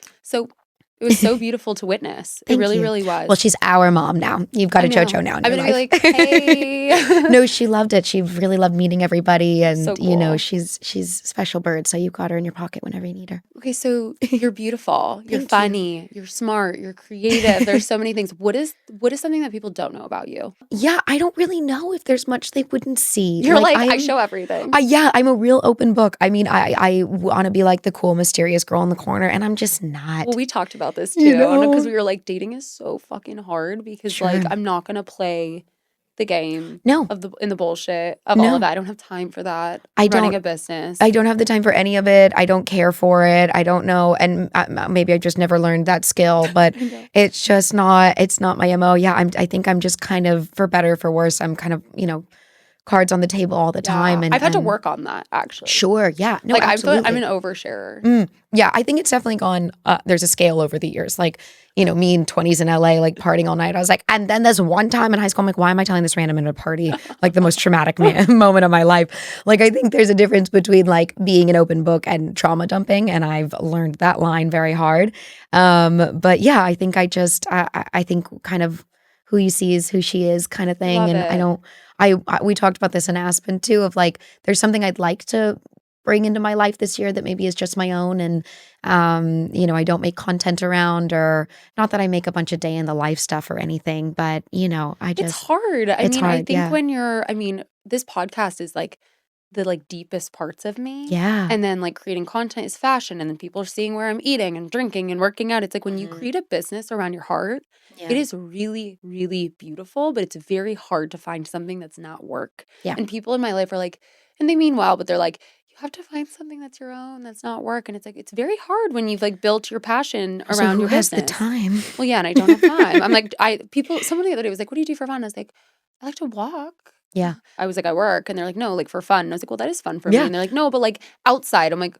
it was so beautiful to witness. It really, really was. Well, she's our mom now. You've got a JoJo now in your life. I'm going to be like, hey. No, she loved it. She really loved meeting everybody. And, So you know, cool. she's a special bird. So you've got her in your pocket whenever you need her. Okay, so you're beautiful. You're funny. You're smart. You're creative. There's so many things. What is something that people don't know about you? Yeah, I don't really know if there's much they wouldn't see. You're like I show everything. Yeah, I'm a real open book. I mean, I want to be like the cool, mysterious girl in the corner, and I'm just not. Well, we talked about this too. You know? Because we were like, dating is so fucking hard because like I'm not gonna play the game in the bullshit of all of that. I don't have time for that. I'm running a business. I don't have the time for any of it. I don't care for it. I don't know. And maybe I just never learned that skill, but it's just not, it's not my MO. Yeah. I think I'm just kind of, for better or for worse, I'm kind of, you know, cards on the table all the time. And I've had to work on that actually. Sure. Yeah. No, like absolutely. I'm an oversharer. Yeah. I think it's definitely gone, there's a scale over the years. Like, you know, me in 20s in LA, like partying all night. I was like, and then there's one time in high school, I'm like, why am I telling this random at a party? Like the most traumatic moment of my life. Like, I think there's a difference between like being an open book and trauma dumping. And I've learned that line very hard. But yeah, I think I think kind of who you see is who she is kind of thing. Love and we talked about this in Aspen too, of like, there's something I'd like to bring into my life this year that maybe is just my own. And, you know, I don't make content around, or not that I make a bunch of day in the life stuff or anything, but you know, it's hard. I think yeah. when this podcast is like the like deepest parts of me. Yeah. And then like creating content is fashion, and then people are seeing where I'm eating and drinking and working out. It's like when you create a business around your heart, it is really, really beautiful, but it's very hard to find something that's not work. Yeah. And people in my life are like, and they mean well, but they're like, you have to find something that's your own, that's not work. And it's like, it's very hard when you've like built your passion around your business. Who has the time? Well, yeah, and I don't have time. I'm like, someone the other day was like, what do you do for fun? I was like, I like to walk. Yeah. I was like, I work. And they're like, no, like for fun. And I was like, well, that is fun for me. And they're like, no, but like outside. I'm like,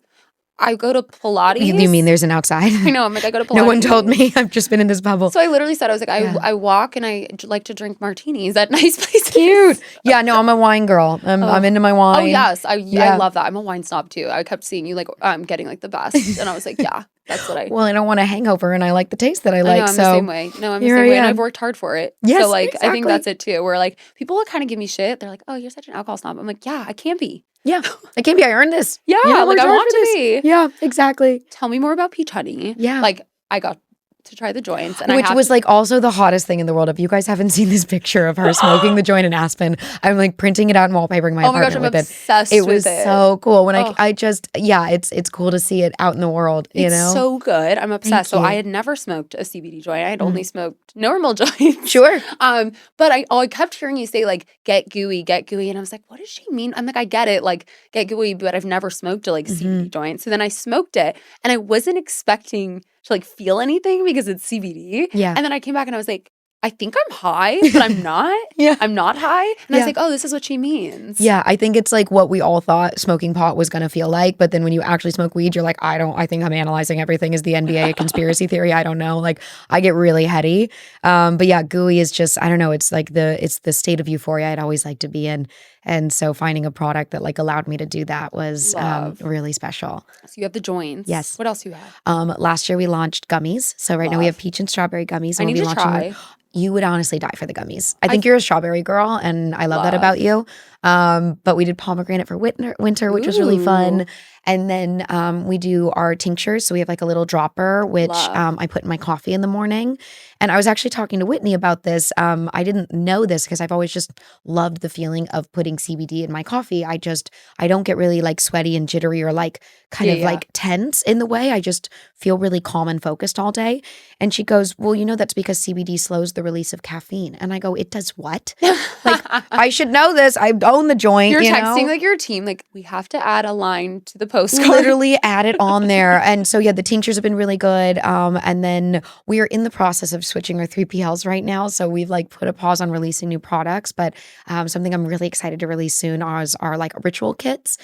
I go to Pilates. You mean there's an outside? I know. I'm like, I go to Pilates. No one told me. I've just been in this bubble. So I literally said, I was like, I walk and I like to drink martinis at nice places. Cute. Yeah, no, I'm a wine girl. I'm into my wine. Oh, yes. I love that. I'm a wine snob too. I kept seeing you like, getting like the best. And I was like, yeah, that's what I. Well, I don't want a hangover, and I like the taste that I I like. know, I'm the same way. No, I'm the same way. And I've worked hard for it. Yes, so like, exactly. I think that's it too. Where like people will kind of give me shit. They're like, oh, you're such an alcohol snob. I'm like, yeah, I can't be. Yeah, I can't be. I earned this. Yeah, like I want to be. Yeah, exactly. Tell me more about peach honey. Yeah. Like I got to try the joints. And which was like also the hottest thing in the world. If you guys haven't seen this picture of her smoking the joint in Aspen, I'm like printing it out and wallpapering my apartment with obsessed it. It with was it. so cool. When it's cool to see it out in the world, you know? It's so good. I'm obsessed. So I had never smoked a CBD joint. I had only smoked normal joints. Sure. But I kept hearing you say like, get gooey. And I was like, what does she mean? I'm like, I get it, like get gooey, but I've never smoked a like CBD joint. So then I smoked it and I wasn't expecting to like feel anything because it's CBD. Yeah. And then I came back and I was like, I think I'm high, but I'm not. I'm not high. And I was like, oh, this is what she means. Yeah, I think it's like what we all thought smoking pot was going to feel like. But then when you actually smoke weed, you're like, I think I'm analyzing everything. Is the NBA a conspiracy theory? I don't know. Like I get really heady. But yeah, gooey is just, I don't know. It's like it's the state of euphoria I'd always like to be in. And so finding a product that like allowed me to do that was really special. So you have the joints. Yes. What else do you have? Last year we launched gummies. So right now we have peach and strawberry gummies. I need to try. You would honestly die for the gummies. I think you're a strawberry girl, and I love that about you. But we did pomegranate for winter, which was really fun. And then we do our tinctures. So we have like a little dropper, which Love. I put in my coffee in the morning. And I was actually talking to Whitney about this. I didn't know this because I've always just loved the feeling of putting CBD in my coffee. I don't get really like sweaty and jittery or like kind Yeah, of yeah. like tense in the way. I just feel really calm and focused all day. And she goes, well, that's because CBD slows the release of caffeine. And I go, it does what? Like, I should know this. I own the joint, You're you texting know? like your team, like, we have to add a line to the postcard. Literally add it on there. And so, yeah, the tinctures have been really good. And then we are in the process of switching our 3PLs right now. So we've like put a pause on releasing new products. But something I'm really excited to release soon are like ritual kits,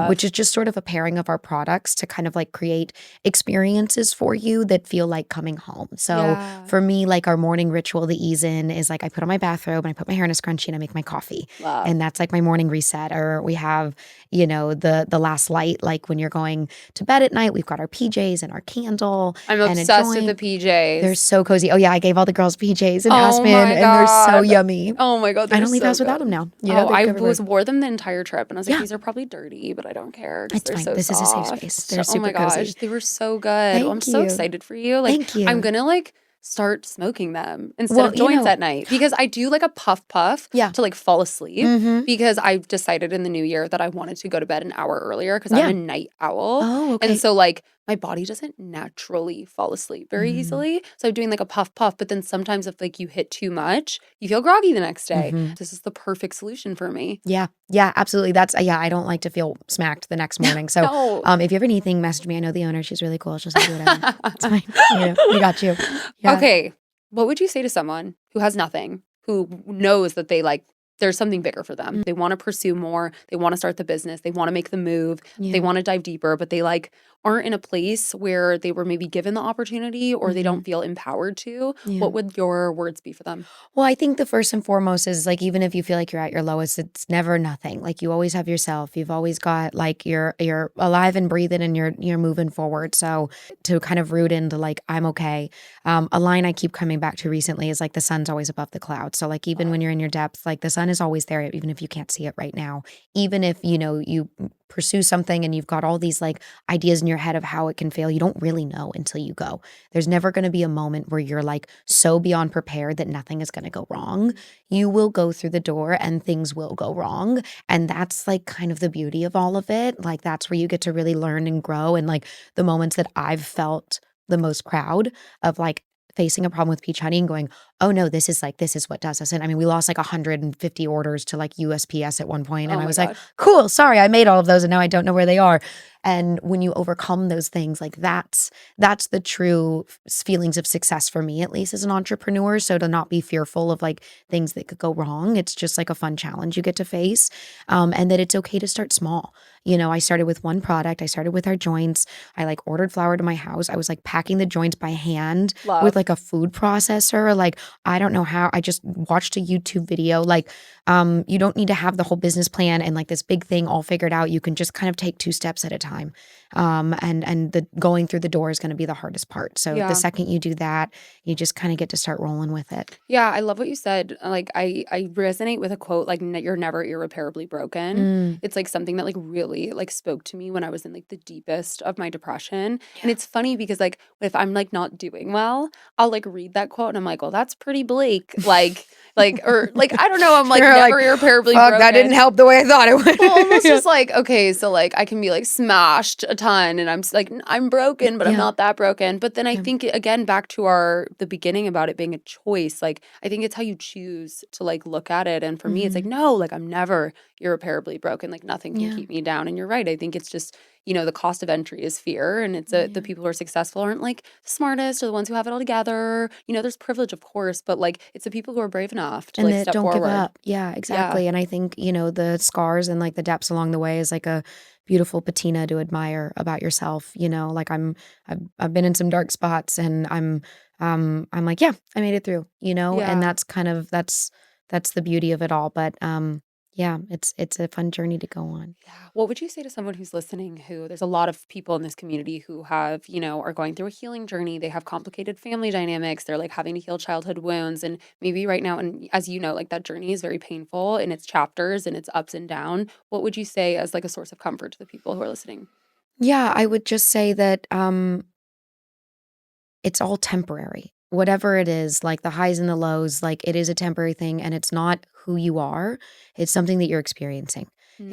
which is just sort of a pairing of our products to kind of like create experiences for you that feel like coming home. So Yeah. for me, like our morning ritual, the ease in is like I put on my bathrobe and I put my hair in a scrunchie and I make my coffee. Love. And that's like my morning reset. Or we have, the last light, like when you're going to bed at night, we've got our PJs and our candle I'm and a obsessed with the joint. PJs. They're so cozy. Oh yeah, I gave all the girls PJs in Oh Aspen my and they're so God. yummy. Oh my God, I they're don't leave the so house without good. them now. Oh, they're I good wore them the entire trip, and I was like, Yeah. these are probably dirty, but I don't care because It's they're fine. so This is a safe soft. space. They're Oh my super cozy. gosh, they were so good. Well, I'm Thank so you. excited for you. Like, Thank you. I'm gonna like start smoking them instead Well, of joints at night because I do like a puff Yeah. to like fall asleep Mm-hmm. because I've decided in the new year that I wanted to go to bed an hour earlier because I'm Yeah. a night owl. Oh, okay. And so like my body doesn't naturally fall asleep very Mm. easily. So I'm doing like a puff, but then sometimes if like you hit too much, you feel groggy the next day. Mhm. This is the perfect solution for me. Yeah. Yeah, absolutely. I don't like to feel smacked the next morning. So No. if you ever need anything, message me. I know the owner. She's really cool. She'll send you whatever. It's fine. We got you. Yeah. Okay. What would you say to someone who has nothing, who knows that they like there's something bigger for them? They want to pursue more. They want to start the business. They want to make the move. They Yeah. want to dive deeper, but they like aren't in a place where they were maybe given the opportunity or they don't feel empowered to. Yeah. What would your words be for them? Well, I think the first and foremost is like even if you feel like you're at your lowest, it's never nothing. Like you always have yourself. You've always got like you're alive and breathing and you're moving forward. So to kind of root into like I'm okay. A line I keep coming back to recently is like the sun's always above the clouds. So like even when you're in your depth, like the sun is always there, even if you can't see it right now. Even if you pursue something and you've got all these like ideas in your head of how it can fail, you don't really know until you go. There's never going to be a moment where you're like so beyond prepared that nothing is going to go wrong. You will go through the door and things will go wrong. And that's like kind of the beauty of all of it. Like that's where you get to really learn and grow. And like the moments that I've felt the most proud of like facing a problem with peach honey and going, oh no, this is what does us. And I mean, we lost like 150 orders to like USPS at one point, and Oh I my was like, God. cool, sorry, I made all of those and now I don't know where they are. And when you overcome those things, like that's the true feelings of success for me, at least as an entrepreneur. So to not be fearful of like things that could go wrong, it's just like a fun challenge you get to face, and that it's okay to start small. I started with one product. I started with our joints. I like ordered flour to my house. I was like packing the joints by hand Love. with like a food processor. Like I don't know how. I just watched a YouTube video. Like you don't need to have the whole business plan and like this big thing all figured out. You can just kind of take 2 steps at a time. And the going through the door is going to be the hardest part. So Yeah. the second you do that, you just kind of get to start rolling with it. Yeah, I love what you said. Like I resonate with a quote like you're never irreparably broken. It's like something that like really like spoke to me when I was in like the deepest of my depression. And it's funny because like if I'm like not doing well, I'll like read that quote and I'm like, well, that's pretty bleak. Or like I don't know, I'm like You're never like, irreparably Fuck, broken. that didn't help the way I thought it would. Well, almost just like, okay, so like I can be like smashed a ton and like I'm broken, but I'm Yeah. not that broken. But then I Yeah. think again back to the beginning about it being a choice. Like I think it's how you choose to like look at it. And for me, it's like, no, like I'm never irreparably broken. Like nothing can Yeah. keep me down. And you're right. I think it's just, the cost of entry is fear. And it's the people who are successful aren't like the smartest or the ones who have it all together. There's privilege, of course, but like it's the people who are brave enough to And like that step don't forward. give up. Yeah, exactly. And I think, the scars and like the depths along the way is like a beautiful patina to admire about yourself. Like I've been in some dark spots and I'm like, yeah, I made it through, Yeah. and that's kind of that's the beauty of it all. But yeah, it's a fun journey to go on. Yeah. What would you say to someone who's listening who there's a lot of people in this community who have, are going through a healing journey. They have complicated family dynamics. They're like having to heal childhood wounds. And maybe right now, and as you know, like that journey is very painful in its chapters and its ups and down. What would you say as like a source of comfort to the people who are listening? Yeah, I would just say that it's all temporary. Whatever it is, like the highs and the lows, like it is a temporary thing and it's not who you are. It's something that you're experiencing. Mm.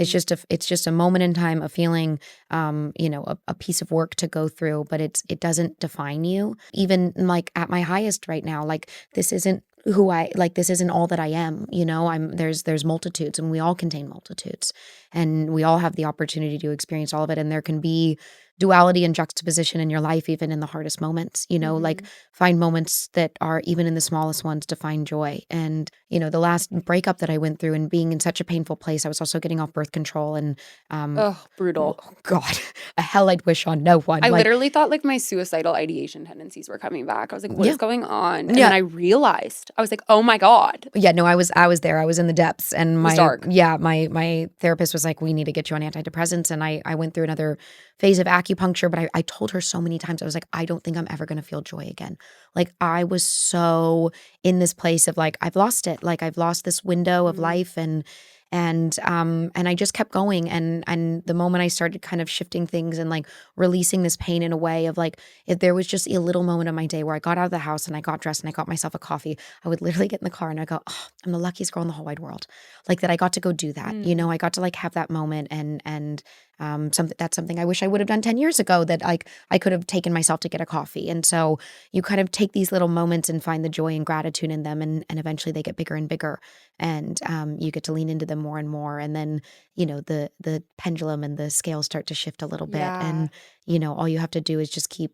It's just a moment in time, a feeling, a piece of work to go through, but it doesn't define you. Even like at my highest right now, like this isn't who I like this isn't all that I am, there's multitudes and we all contain multitudes and we all have the opportunity to experience all of it and there can be duality and juxtaposition in your life, even in the hardest moments, like Mhm. find moments that are even in the smallest ones to find joy. And, the last breakup that I went through and being in such a painful place, I was also getting off birth control and, Ugh, oh brutal. God, a hell I'd wish on no one. I Like, literally thought like my suicidal ideation tendencies were coming back. I was like, what yeah, is going on? And then yeah. I realized, I was like, oh my God, Yeah, no, I was there. I was in the depths and it was dark. my therapist was like, we need to get you on antidepressants. And I went through another phase of acupuncture, but I told her so many times, I was like, I don't think I'm ever gonna feel joy again. Like I was so in this place of like, I've lost it. Like I've lost this window of Mm. life and I just kept going and the moment I started kind of shifting things and like releasing this pain in a way of like if there was just a little moment of my day where I got out of the house and I got dressed and I got myself a coffee, I would literally get in the car and I go, oh, I'm the luckiest girl in the whole wide world. Like that I got to go do that. Mm. I got to like have that moment and something I wish I would have done 10 years ago that like I could have taken myself to get a coffee. And so you kind of take these little moments and find the joy and gratitude in them and eventually they get bigger and bigger and you get to lean into them more and more. And then, the pendulum and the scales start to shift a little bit. Yeah. And, all you have to do is just keep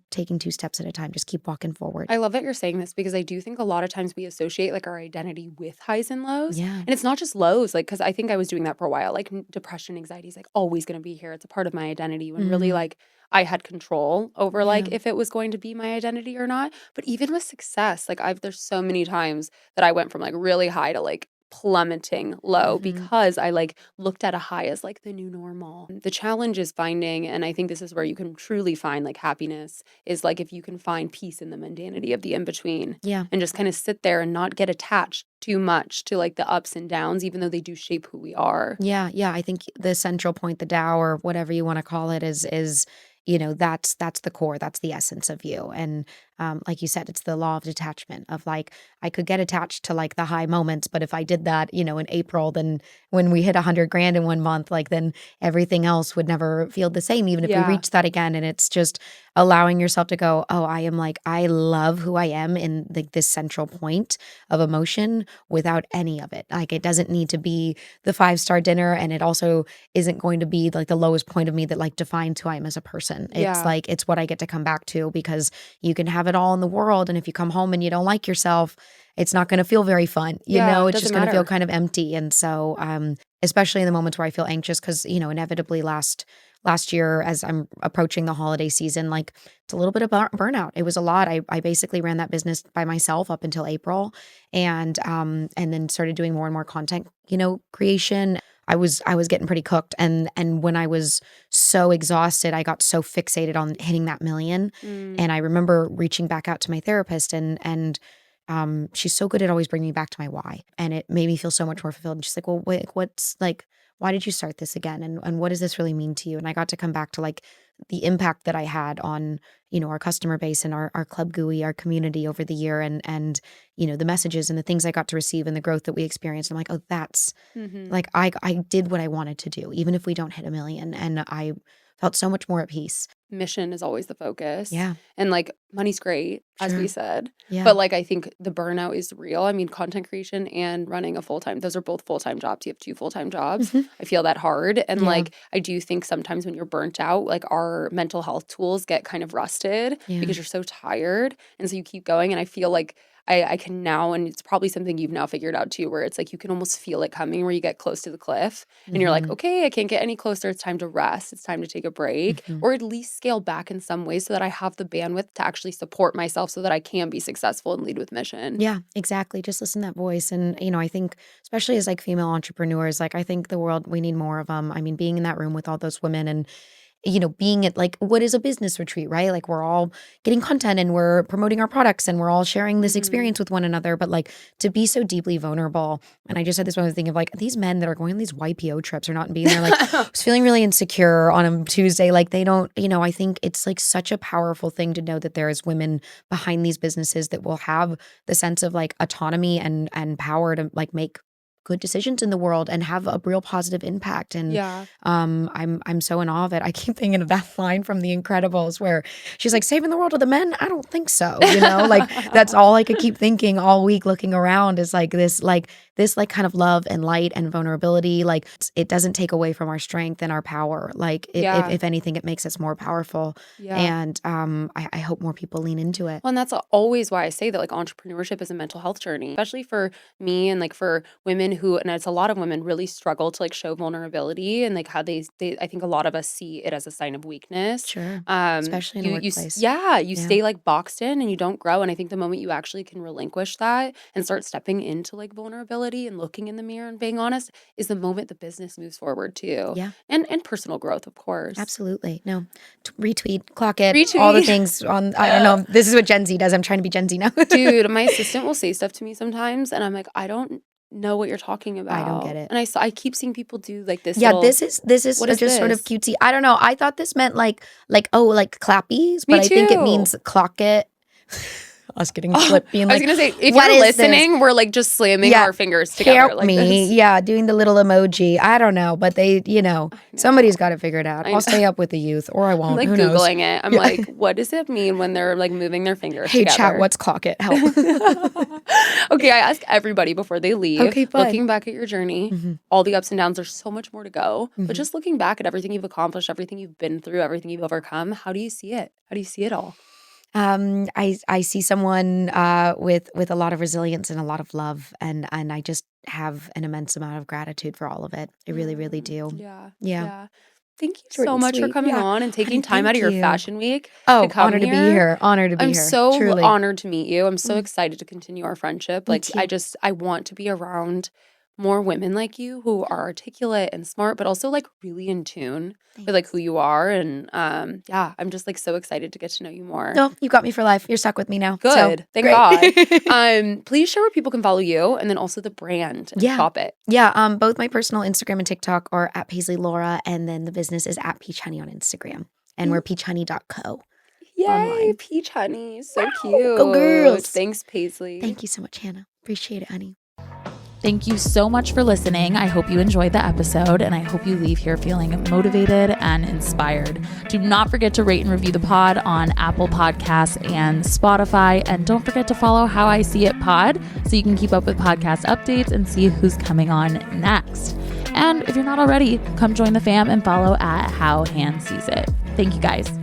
taking 2 steps at a time. Just keep walking forward. I love that you're saying this because I do think a lot of times we associate like our identity with highs and lows. Yeah. And it's not just lows, like, because I think I was doing that for a while. Like, depression, anxiety is like always going to be here. It's a part of my identity when really Mhm. like I had control over like Yeah. if it was going to be my identity or not. But even with success, like, there's so many times that I went from like really high to like plummeting low Mhm. because I like looked at a high as like the new normal. The challenge is finding, and I think this is where you can truly find like happiness is like if you can find peace in the mundanity of the in between Yeah. and just kind of sit there and not get attached too much to like the ups and downs, even though they do shape who we are. Yeah, yeah, I think the central point, the Tao or whatever you wanna call it is, that's the core, that's the essence of you, and, like you said, it's the law of detachment of, like, I could get attached to, like, the high moments, but if I did that, in April, then when we hit 100 grand in 1 month, like, then everything else would never feel the same even if we Yeah. reach that again, and it's just allowing yourself to go, "Oh, I love who I am in, like, this central point of emotion without any of it." Like, it doesn't need to be the five-star dinner, and it also isn't going to be, like, the lowest point of me that, like, defines who I am as a person. It's, Yeah. like, it's what I get to come back to because you can have it all in the world, and if you come home and you don't like yourself, it's not gonna feel very fun, Yeah. It It's doesn't just gonna feel matter. kind of empty, and so, especially in the moments where I feel anxious, because inevitably last year as I'm approaching the holiday season, like, it's a little bit of burnout. It was a lot. I basically ran that business by myself up until April and then started doing more and more content, creation. I was getting pretty cooked and when I was so exhausted, I got so fixated on hitting that million. Mm. And I remember reaching back out to my therapist and she's so good at always bringing me back to my why. And it made me feel so much more fulfilled. And she's like, well, wait, what's like, why did you start this again? And what does this really mean to you? And I got to come back to like the impact that I had on, our customer base and our Club GUI, our community over the year and the messages and the things I got to receive and the growth that we experienced. I'm like, oh, that's Hmm. like I did what I wanted to do, even if we don't hit a million. And I felt so much more at peace. Mission is always the focus. Yeah, And like money's great, as we sure. said. Yeah. But like I think the burnout is real. I mean, content creation and running a full time, those are both full time jobs. You have two full time jobs. Mhm. I feel that hard. And Yeah. like I do think sometimes when you're burnt out, like our mental health tools get kind of rusted Yeah. because you're so tired. And so you keep going. And I feel like I can now, and it's probably something you've now figured out too, where it's like you can almost feel it coming where you get close to the cliff and you're like, Mhm. okay, I can't get any closer. It's time to rest. It's time to take a break Mhm. or at least scale back in some ways so that I have the bandwidth to actually support myself so that I can be successful and lead with mission. Yeah, exactly. Just listen to that voice. And, I think, especially as like female entrepreneurs, like I think the world, we need more of them. I mean, being in that room with all those women being at like, what is a business retreat, right? Like we're all getting content and we're promoting our products and we're all sharing this experience with one another. But like to be so deeply vulnerable. And I just had this one thing of like, these men that are going on these YPO trips or not being there, like I was feeling really insecure on a Tuesday. Like they don't, I think it's like such a powerful thing to know that there is women behind these businesses that will have the sense of like autonomy and power to like make good decisions in the world and have a real positive impact. And I'm so in awe of it. I keep thinking of that line from The Incredibles where she's like, saving the world of the men? I don't think so. Like that's all I could keep thinking all week looking around is like this kind of love and light and vulnerability. Like it doesn't take away from our strength and our power. Like if anything, it makes us more powerful. And I hope more people lean into it. Well, and that's always why I say that like entrepreneurship is a mental health journey, especially for me and like for women who, and it's a lot of women really struggle to like show vulnerability and like how they I think a lot of us see it as a sign of weakness. Sure. Especially in the workplace. You stay like boxed in and you don't grow. And I think the moment you actually can relinquish that and start stepping into like vulnerability and looking in the mirror and being honest is the moment the business moves forward too. Yeah. And personal growth, of course. Absolutely. No. Retweet, clock it, Retweet. all the things on, I don't know. This is what Gen Z does. I'm trying to be Gen Z now. Dude, my assistant will say stuff to me sometimes and I'm like, I don't know what you're talking about. I don't get it. And I keep seeing people do like this. Yeah, this is just sort of cutesy. I don't know. I thought this meant like clappies, but I think it means clock it. Us getting flipped, being like, I was gonna say, if you're listening, we're like just slamming our fingers together. Help like me. This. Yeah, doing the little emoji. I don't know, but they, somebody's got to figure it out. I'll stay up with the youth, or I won't. I'm like Who Googling knows? it. I'm like, what does it mean when they're like moving their fingers Hey, together? chat, what's clock it? Help. Okay, I ask everybody before they leave. Okay, fine. Looking back at your journey, all the ups and downs, there's so much more to go. But just looking back at everything you've accomplished, everything you've been through, everything you've overcome, how do you see it? How do you see it all? I see someone with a lot of resilience and a lot of love, and I just have an immense amount of gratitude for all of it. I really, really do. Yeah. Thank you Short so and much for sweet. coming on and taking time out of your fashion week. Oh, to come honored to be here. Honored to be I'm here. so Truly. honored to meet you. I'm so excited to continue our friendship. Me Like too. I want to be around more women like you who are articulate and smart, but also like really in tune with like who you are. And I'm just like so excited to get to know you more. No, you got me for life. You're stuck with me now. Good. So, Thank great. God. Please share where people can follow you and then also the brand and shop it. Yeah. Both my personal Instagram and TikTok are at Paizley Laura, and then the business is at Peach Honey on Instagram. And we're peachhoney.co. Yay, online. Peach Honey. So cute. Go girls. Thanks, Paizley. Thank you so much, Hannah. Appreciate it, honey. Thank you so much for listening. I hope you enjoyed the episode, and I hope you leave here feeling motivated and inspired. Do not forget to rate and review the pod on Apple Podcasts and Spotify. And don't forget to follow How I See It Pod so you can keep up with podcast updates and see who's coming on next. And if you're not already, come join the fam and follow at How Han Sees It. Thank you guys.